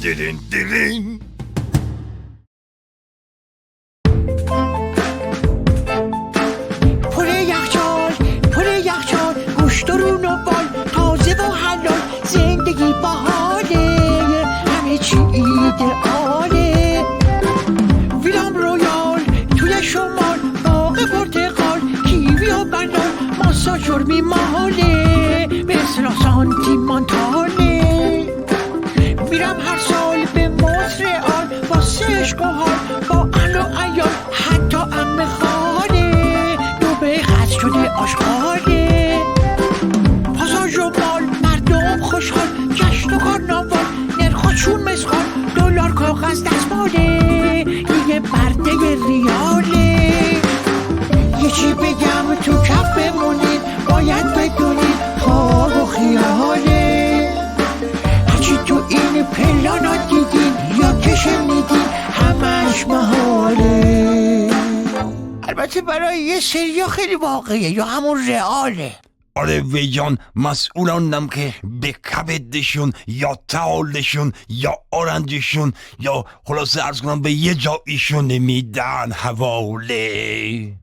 دیرین دیرین. پر یخچال گوشت و رون و بال تازه و حلال، زندگی باحاله، همه چی ایدئاله. ویلام رویال توی شمال، باغ پرتقال، کیوی و بنان، ماساژور میماله، مثل سانتیمانتاله. میرم هر سال به مونترال واسه عشق و حال، با اهل و عیال، حتی عمه خاله، دبی خط شده آشغاله. پاساژ و مال، مردم خوشحال، جشن و کارناوال، نرخا چون مسخال، دلار کاغذ دستماله، دیگه برده ریاله. یه چی بگم تو کف بمونید، باید بدونید خواب و خیاله. هرچی تو این پلانا دیدین یا که شنیدین، همش محاله. البته برای یه سریا خیلی واقعیه، یا همون رئاله. آره ویجان، مسئولانم که به کبدشون یا تعالشون یا آرنجشون یا خلاصه ارز کنم به یه جا ایشون نمیدن حواله.